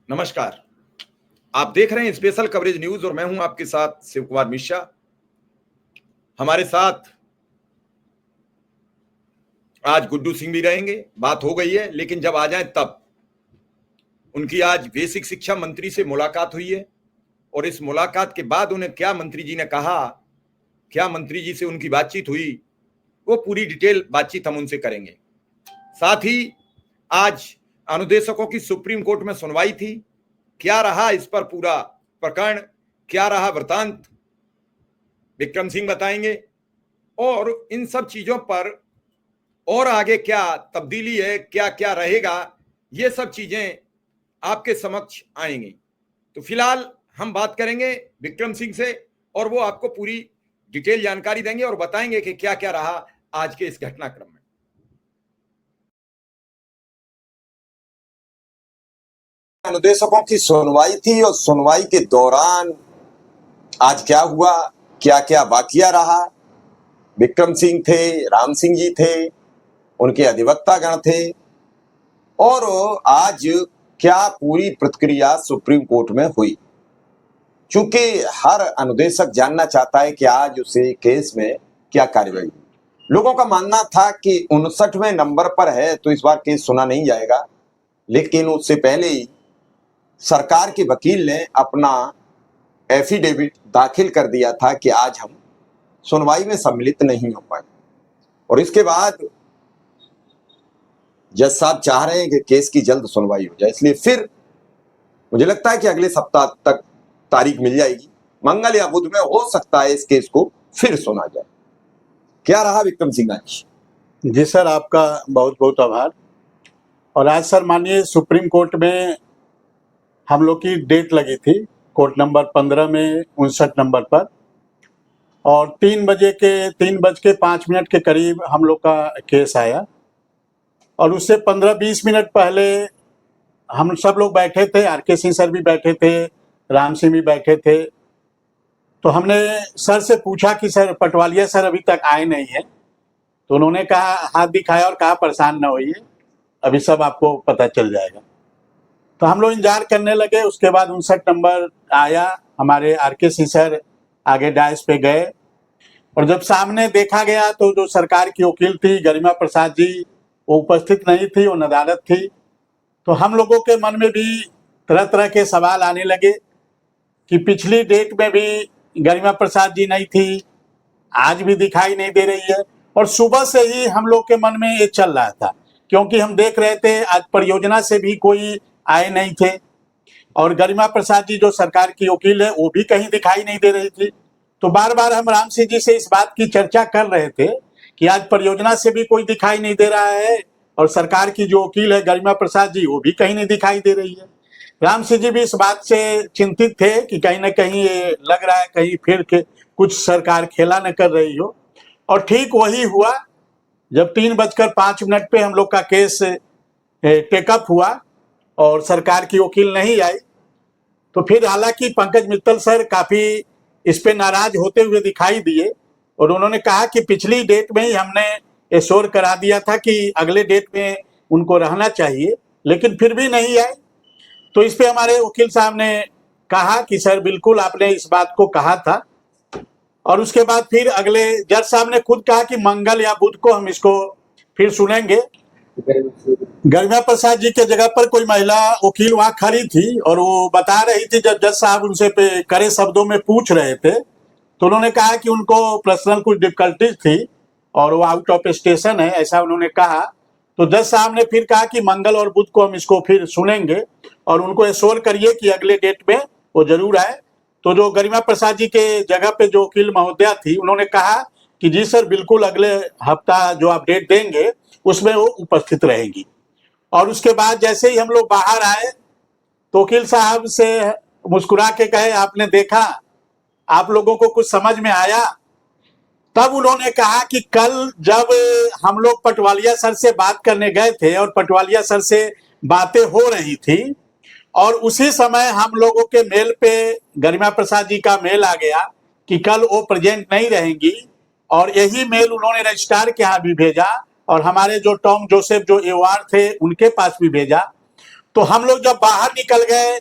नमस्कार। आप देख रहे हैं स्पेशल कवरेज न्यूज और मैं हूं आपके साथ शिव कुमार मिश्रा। हमारे साथ आज गुड्डू सिंह भी रहेंगे। बात हो गई है, लेकिन जब आ जाएं तब। उनकी आज बेसिक शिक्षा मंत्री से मुलाकात हुई है और इस मुलाकात के बाद उन्हें क्या मंत्री जी ने कहा, क्या मंत्री जी से उनकी बातचीत हुई, वो पूरी डिटेल बातचीत हम उनसे करेंगे। साथ ही आज अनुदेशकों की सुप्रीम कोर्ट में सुनवाई थी। क्या रहा इस पर पूरा प्रकरण, क्या रहा वृतांत, विक्रम सिंह बताएंगे। और इन सब चीजों पर और आगे क्या तब्दीली है, क्या क्या रहेगा, ये सब चीजें आपके समक्ष आएंगी। तो फिलहाल हम बात करेंगे विक्रम सिंह से और वो आपको पूरी डिटेल जानकारी देंगे और बताएंगे कि क्या क्या रहा आज के इस घटनाक्रम में। अनुदेशकों की सुनवाई थी और सुनवाई के दौरान आज क्या हुआ, क्या क्या वाकया रहा। विक्रम सिंह थे, राम सिंह जी थे, उनके अधिवक्ता गण थे और आज क्या पूरी प्रतिक्रिया सुप्रीम कोर्ट में हुई। क्योंकि हर अनुदेशक जानना चाहता है कि आज उसे केस में क्या कार्रवाई हुई। लोगों का मानना था कि 59वें नंबर पर है तो इस बार केस सुना नहीं जाएगा, लेकिन उससे पहले ही सरकार के वकील ने अपना एफिडेविट दाखिल कर दिया था कि आज हम सुनवाई में सम्मिलित नहीं हो पाए। और इसके बाद जज साहब चाह रहे हैं कि केस की जल्द सुनवाई हो जाए, इसलिए फिर मुझे लगता है कि अगले सप्ताह तक तारीख मिल जाएगी। मंगल या बुध में हो सकता है इस केस को फिर सुना जाए। क्या रहा विक्रम सिंह आज? जी सर, आपका बहुत बहुत आभार। और आज सर माननीय सुप्रीम कोर्ट में हम लोग की डेट लगी थी, कोर्ट नंबर 15 में 59 नंबर पर, और 3:05 के करीब हम लोग का केस आया। और उससे 15-20 मिनट पहले हम सब लोग बैठे थे, आर.के. सिंह सर भी बैठे थे, राम सिंह भी बैठे थे। तो हमने सर से पूछा कि सर पटवालिया सर अभी तक आए नहीं है। तो उन्होंने कहा, हाथ दिखाया और कहा परेशान ना होइए, अभी सब आपको पता चल जाएगा। तो हम लोग इंतजार करने लगे। उसके बाद 59 नंबर आया, हमारे आर.के. सिंह सर आगे डायस पे गए और जब सामने देखा गया तो जो सरकार की वकील थी गरिमा प्रसाद जी, वो उपस्थित नहीं थी, वो नदारत थी। तो हम लोगों के मन में भी तरह तरह के सवाल आने लगे कि पिछली डेट में भी गरिमा प्रसाद जी नहीं थी, आज भी दिखाई नहीं दे रही है। और सुबह से ही हम लोग के मन में ये चल रहा था, क्योंकि हम देख रहे थे आज परियोजना से भी कोई आए नहीं थे और गरिमा प्रसाद जी जो सरकार की वकील है वो भी कहीं दिखाई नहीं दे रही थी। तो बार बार हम राम सिंह जी से इस बात की चर्चा कर रहे थे कि आज परियोजना से भी कोई दिखाई नहीं दे रहा है और सरकार की जो वकील है गरिमा प्रसाद जी वो भी कहीं नहीं दिखाई दे रही है। राम सिंह जी भी इस बात से चिंतित थे कि कहीं ना कहीं ये लग रहा है कहीं फिर के कुछ सरकार खेला न कर रही हो। और ठीक वही हुआ, जब 3:05 पे हम लोग का केस टेकअप हुआ और सरकार की वकील नहीं आई, तो फिर हालांकि पंकज मित्तल सर काफी इस पे नाराज होते हुए दिखाई दिए और उन्होंने कहा कि पिछली डेट में ही हमने एश्योर करा दिया था कि अगले डेट में उनको रहना चाहिए, लेकिन फिर भी नहीं आए। तो इस पे हमारे वकील साहब ने कहा कि सर बिल्कुल आपने इस बात को कहा था। और उसके बाद फिर अगले जज साहब ने खुद कहा कि मंगल या बुध को हम इसको फिर सुनेंगे। गरिमा प्रसाद जी के जगह पर कोई महिला वकील वहां खड़ी थी और वो बता रही थी, जब जज साहब उनसे पे कड़े शब्दों में पूछ रहे थे तो उन्होंने कहा कि उनको पर्सनल कुछ डिफिकल्टीज थी और वो आउट ऑफ स्टेशन है, ऐसा उन्होंने कहा। तो जज साहब ने फिर कहा कि मंगल और बुध को हम इसको फिर सुनेंगे और उनको एश्योर करिए कि अगले डेट में वो जरूर आए। तो जो गरिमा प्रसाद जी के जगह पे जो वकील महोदया थी उन्होंने कहा कि जी सर बिल्कुल अगले हफ्ता जो आप डेट देंगे उसमें वो उपस्थित रहेंगी। और उसके बाद जैसे ही हम लोग बाहर आए तो वकील साहब से मुस्कुरा के कहे, आपने देखा, आप लोगों को कुछ समझ में आया? तब उन्होंने कहा कि कल जब हम लोग पटवालिया सर से बात करने गए थे और पटवालिया सर से बातें हो रही थी और उसी समय हम लोगों के मेल पे गरिमा प्रसाद जी का मेल आ गया कि कल वो प्रेजेंट नहीं रहेंगी और यही मेल उन्होंने रजिस्ट्रार के यहाँ भी भेजा और हमारे जो टॉम जोसेफ जो एवार थे उनके पास भी भेजा। तो हम लोग जब बाहर निकल गए,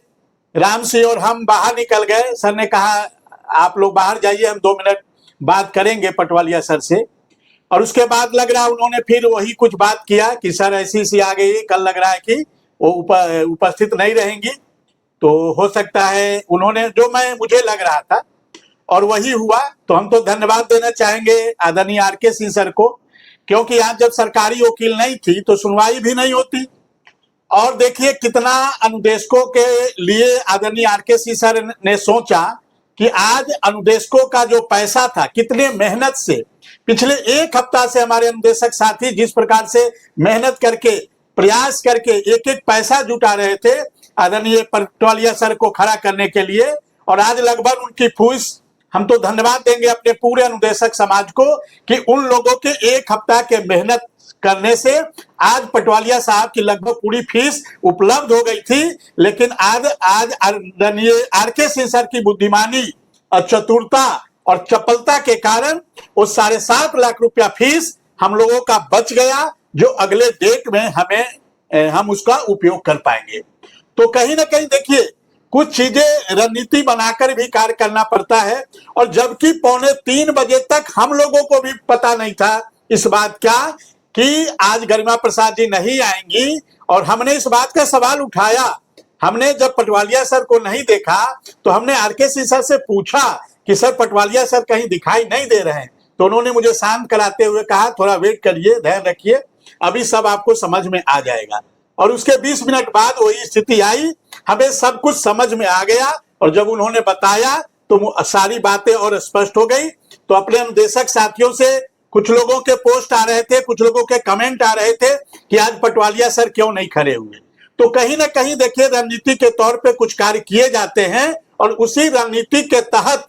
राम सिंह और हम बाहर निकल गए, सर ने कहा आप लोग बाहर जाइए, हम 2 मिनट बात करेंगे पटवालिया सर से। और उसके बाद लग रहा उन्होंने फिर वही कुछ बात किया कि सर ऐसी सी आ गई, कल लग रहा है कि वो उपस्थित नहीं रहेंगी, तो हो सकता है उन्होंने जो मुझे लग रहा था और वही हुआ। तो हम तो धन्यवाद देना चाहेंगे आदरणीय आरके सिंह सर को, क्योंकि आज जब सरकारी वकील नहीं थी तो सुनवाई भी नहीं होती। और देखिए कितना अनुदेशकों के लिए आदरणीय आरके सिंह सर ने सोचा कि आज अनुदेशकों का जो पैसा था, कितने मेहनत से पिछले 1 हफ्ता से हमारे अनुदेशक साथी जिस प्रकार से मेहनत करके प्रयास करके एक एक पैसा जुटा रहे थे आदरणीय पटवालिया सर को खड़ा करने के लिए, और आज लगभग उनकी फीस, हम तो धन्यवाद देंगे अपने पूरे अनुदेशक समाज को कि उन लोगों के 1 हफ्ता के मेहनत करने से आज पटवालिया साहब की लगभग पूरी फीस उपलब्ध हो गई थी। लेकिन आज आदरणीय आरके सिंह सर की बुद्धिमानी और चतुरता और चपलता के कारण वो 7.5 लाख रुपया फीस हम लोगों का बच गया, जो अगले डेट में हम उसका उपयोग कर पाएंगे। तो कहीं ना कहीं देखिए कुछ चीजें रणनीति बनाकर भी कार्य करना पड़ता है। और जबकि 2:45 बजे तक हम लोगों को भी पता नहीं था इस बात का कि आज गरिमा प्रसाद जी नहीं आएंगी, और हमने इस बात का सवाल उठाया। हमने जब पटवालिया सर को नहीं देखा तो हमने आरके सिंह सर से पूछा कि सर पटवालिया सर कहीं दिखाई नहीं दे रहे हैं, तो उन्होंने मुझे शांत कराते हुए कहा थोड़ा वेट करिए, ध्यान रखिए, अभी सब आपको समझ में आ जाएगा। और उसके 20 मिनट बाद वही स्थिति आई, हमें सब कुछ समझ में आ गया। और जब उन्होंने बताया तो सारी बातें और स्पष्ट हो गई। तो अपने अनुदेशक साथियों से कुछ लोगों के पोस्ट आ रहे थे, कुछ लोगों के कमेंट आ रहे थे कि आज पटवालिया सर क्यों नहीं खड़े हुए। तो कहीं ना कहीं देखिए रणनीति के तौर पे कुछ कार्य किए जाते हैं, और उसी रणनीति के तहत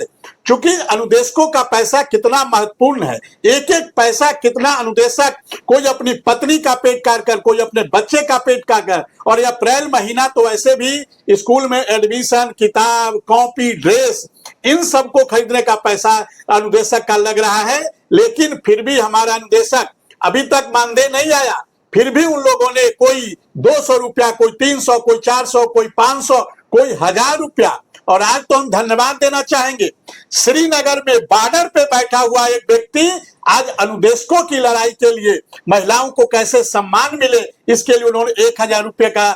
चूंकि अनुदेशकों का पैसा कितना महत्वपूर्ण है, एक एक पैसा कितना अनुदेशक, कोई अपनी पत्नी का पेट काट कर, कोई अपने बच्चे का पेट काट कर, और ये अप्रैल महीना तो वैसे भी स्कूल में एडमिशन, किताब, कॉपी, ड्रेस, इन सबको खरीदने का पैसा अनुदेशक का लग रहा है। लेकिन फिर भी हमारा अनुदेशक अभी तक मानदेय नहीं आया, फिर भी उन लोगों ने कोई 200 रुपया, कोई 300, कोई 400, कोई 500, कोई 1000 रुपया। और आज तो हम धन्यवाद देना चाहेंगे, श्रीनगर में बॉर्डर पे बैठा हुआ एक व्यक्ति आज अनुदेशकों की लड़ाई के लिए महिलाओं को कैसे सम्मान मिले, इसके लिए उन्होंने 1000 रुपये का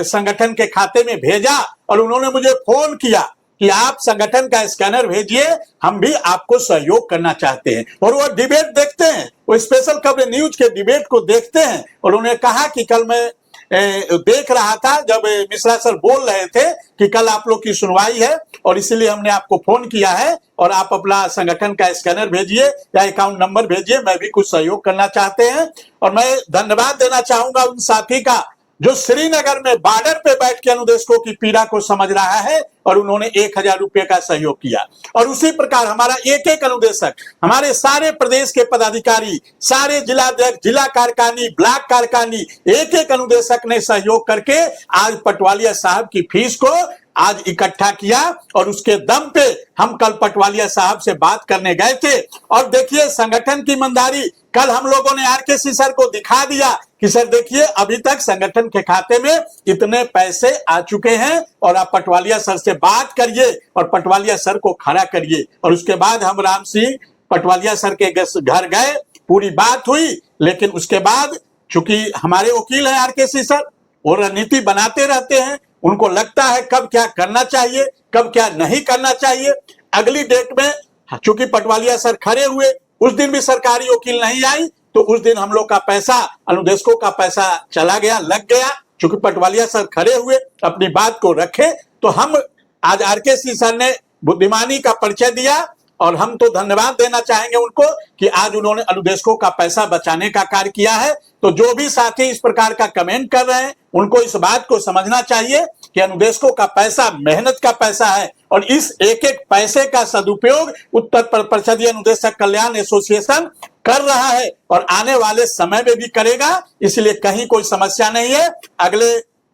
संगठन के खाते में भेजा। और उन्होंने मुझे फोन किया कि आप संगठन का स्कैनर भेजिए, हम भी आपको सहयोग करना चाहते हैं। और वो डिबेट देखते हैं, वो स्पेशल खबर न्यूज के डिबेट को देखते हैं। और उन्होंने कहा कि कल मैं देख रहा था जब मिश्रा सर बोल रहे थे कि कल आप लोग की सुनवाई है, और इसीलिए हमने आपको फोन किया है, और आप अपना संगठन का स्कैनर भेजिए या अकाउंट नंबर भेजिए, मैं भी कुछ सहयोग करना चाहते हैं। और मैं धन्यवाद देना चाहूंगा उन साथी का जो श्रीनगर में बॉर्डर पे बैठ के अनुदेशकों की पीड़ा को समझ रहा है, और उन्होंने 1000 रुपये का सहयोग किया। और उसी प्रकार हमारा एक एक अनुदेशक, हमारे सारे प्रदेश के पदाधिकारी, सारे जिलाध्यक्ष, जिला कार्यकारिणी, ब्लॉक कार्यकारिणी, एक एक अनुदेशक ने सहयोग करके आज पटवालिया साहब की फीस को आज इकट्ठा किया। और उसके दम पे हम कल पटवालिया साहब से बात करने गए थे। और देखिए संगठन की ईमानदारी, कल हम लोगों ने आरके सिंह सर को दिखा दिया कि सर देखिए अभी तक संगठन के खाते में इतने पैसे आ चुके हैं, और आप पटवालिया सर से बात करिए और पटवालिया सर को खड़ा करिए। और उसके बाद हम राम सिंह पटवालिया सर के घर गए, पूरी बात हुई। लेकिन उसके बाद चूंकि हमारे वकील हैं आरके सिंह सर, वो रणनीति बनाते रहते हैं, उनको लगता है कब क्या करना चाहिए, कब क्या नहीं करना चाहिए। अगली डेट में चूंकि पटवालिया सर खड़े हुए, उस दिन भी सरकारी वकील नहीं आई, तो उस दिन हम लोग का पैसा, अनुदेशकों का पैसा चला गया, लग गया। चूंकि पटवालिया सर खड़े हुए, अपनी बात को रखे, तो हम आज आरके सिंह सर ने बुद्धिमानी का परिचय दिया। और हम तो धन्यवाद देना चाहेंगे उनको कि आज उन्होंने अनुदेशकों का पैसा बचाने का कार्य किया है। तो जो भी साथी इस प्रकार का कमेंट कर रहे हैं, उनको इस बात को समझना चाहिए कि अनुदेशकों का पैसा मेहनत का पैसा है, और इस एक एक पैसे का सदुपयोग उत्तर परिषदीय अनुदेशक कल्याण एसोसिएशन कर रहा है, और आने वाले समय में भी करेगा। इसलिए कहीं कोई समस्या नहीं है। अगले,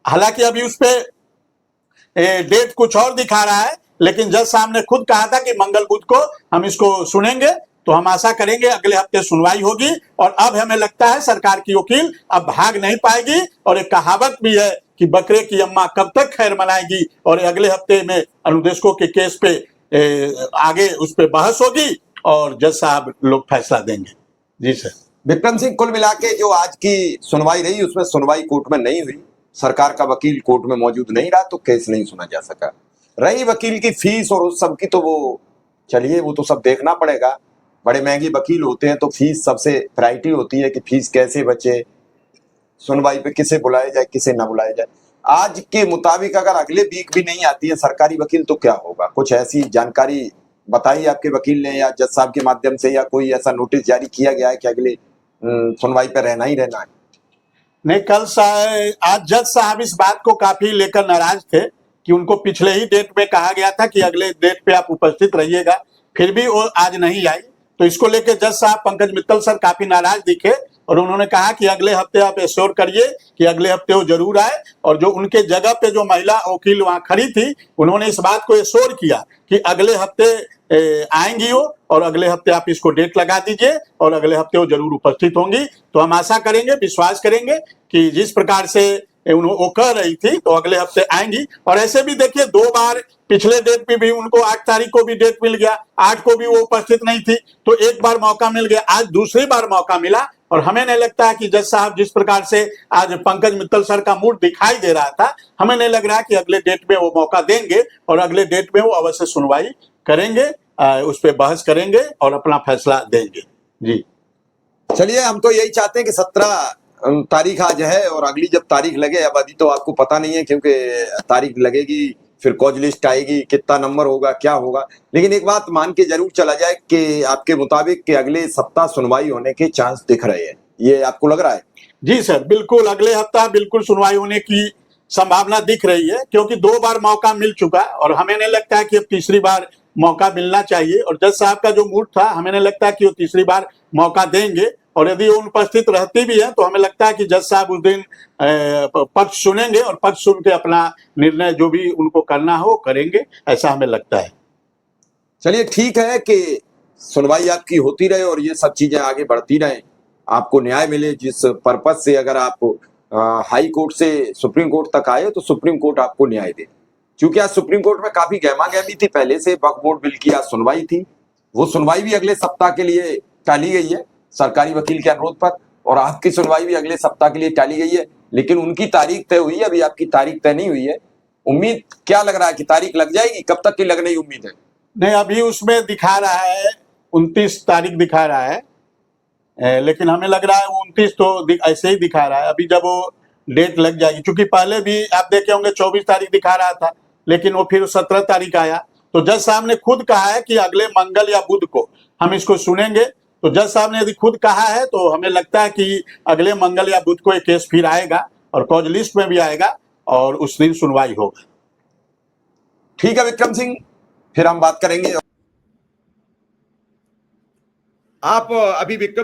हालांकि अभी उस पर डेट कुछ और दिखा रहा है, लेकिन जज साहब ने खुद कहा था कि मंगल बुध को हम इसको सुनेंगे, तो हम आशा करेंगे अगले हफ्ते सुनवाई होगी। और अब हमें लगता है सरकार की वकील अब भाग नहीं पाएगी। और एक कहावत भी है कि बकरे की अम्मा कब तक खैर मनाएगी, और अगले हफ्ते में अनुदेशकों के केस पे आगे उस पर बहस होगी और जज साहब लोग फैसला देंगे। जी सर। विक्रम सिंह, कुल मिला के जो आज की सुनवाई रही उसमें सुनवाई कोर्ट में नहीं हुई, सरकार का वकील कोर्ट में मौजूद नहीं रहा तो केस नहीं सुना जा सका। रही वकील की फीस और उस सब की, तो वो चलिए वो तो सब देखना पड़ेगा। बड़े महंगे वकील होते हैं तो फीस सबसे प्रायोरिटी होती है कि फीस कैसे बचे, सुनवाई पे किसे बुलाया जाए किसे ना बुलाया जाए। आज के मुताबिक अगर अगले वीक भी नहीं आती है सरकारी वकील तो क्या होगा? कुछ ऐसी जानकारी बताई आपके वकील ने या जज साहब के माध्यम से, या कोई ऐसा नोटिस जारी किया गया है कि अगले सुनवाई पर रहना ही रहना है? नहीं, आज जज साहब इस बात को काफी लेकर नाराज थे कि उनको पिछले ही डेट में कहा गया था कि अगले डेट पे आप उपस्थित रहिएगा, फिर भी वो आज नहीं आई। तो इसको लेकर जज साहब पंकज मित्तल सर काफी नाराज दिखे और उन्होंने कहा कि अगले हफ्ते आप एश्योर करिए कि अगले हफ्ते वो जरूर आए। और जो उनके जगह पे जो महिला वकील वहां खड़ी थी उन्होंने इस बात को एश्योर किया कि अगले हफ्ते आएंगी वो, और अगले हफ्ते आप इसको डेट लगा दीजिए और अगले हफ्ते वो जरूर उपस्थित होंगी। तो हम आशा करेंगे, विश्वास करेंगे कि जिस प्रकार से वो कह रही थी तो अगले हफ्ते आएंगी। और ऐसे भी देखिए 2 बार पिछले डेट पे भी उनको 8 तारीख को भी डेट मिल गया, 8 को भी वो उपस्थित नहीं थी, तो एक बार मौका मिल गया, आज दूसरी बार मौका मिला। और हमें नहीं लगता है कि जज साहब जिस प्रकार से आज पंकज मित्तल सर का मूड दिखाई दे रहा था, हमें नहीं लग रहा कि अगले डेट में वो मौका देंगे और अगले डेट में वो अवश्य सुनवाई करेंगे, उस पर बहस करेंगे और अपना फैसला देंगे। जी चलिए, हम तो यही चाहते हैं कि 17 तारीख आज है और अगली जब तारीख लगे, अब अभी तो आपको पता नहीं है क्योंकि तारीख लगेगी फिर कॉज लिस्ट आएगी, कितना नंबर होगा क्या होगा, लेकिन एक बात मान के जरूर चला जाए कि आपके मुताबिक कि अगले सप्ताह सुनवाई होने के चांस दिख रहे हैं, ये आपको लग रहा है? जी सर, बिल्कुल अगले हफ्ता बिल्कुल सुनवाई होने की संभावना दिख रही है, क्योंकि 2 बार मौका मिल चुका और हमें नहीं लगता है कि अब तीसरी बार मौका मिलना चाहिए। और जज साहब का जो मूड था, हमें नहीं लगता कि वो तीसरी बार मौका देंगे। और यदि वो उपस्थित रहती भी है तो हमें लगता है कि जज साहब उस दिन पक्ष सुनेंगे और पक्ष सुन के अपना निर्णय जो भी उनको करना हो करेंगे, ऐसा हमें लगता है। चलिए, ठीक है कि सुनवाई आपकी होती रहे और ये सब चीजें आगे बढ़ती रहें, आपको न्याय मिले। जिस पर्पज से अगर आप हाई कोर्ट से सुप्रीम कोर्ट तक आए तो सुप्रीम कोर्ट आपको न्याय दे। क्योंकि आज सुप्रीम कोर्ट में काफी गहमागहमी थी, पहले से वक्फ बोर्ड बिल की आज सुनवाई थी, वो सुनवाई भी अगले सप्ताह के लिए टाली गई है सरकारी वकील के अनुरोध पर, और आपकी सुनवाई भी अगले सप्ताह के लिए टाली गई है। लेकिन उनकी तारीख तय हुई है, अभी आपकी तारीख तय नहीं हुई है। उम्मीद क्या लग रहा है कि तारीख लग जाएगी? कब तक की लगने की उम्मीद है? नहीं, अभी उसमें दिखा रहा है 29 तारीख दिखा रहा है, लेकिन हमें लग रहा है 29 तो ऐसे ही दिखा रहा है। अभी जब वो डेट लग जाएगी, क्योंकि पहले भी आप देखे होंगे 24 तारीख दिखा रहा था, लेकिन वो फिर 17 तारीख आया। तो जज साहब ने खुद कहा है कि अगले मंगल या बुध को हम इसको सुनेंगे। तो जज साहब ने यदि खुद कहा है तो हमें लगता है कि अगले मंगल या बुध को एक केस फिर आएगा और कॉज लिस्ट में भी आएगा और उस दिन सुनवाई होगा। ठीक है विक्रम सिंह, फिर हम बात करेंगे। आप अभी विक्रम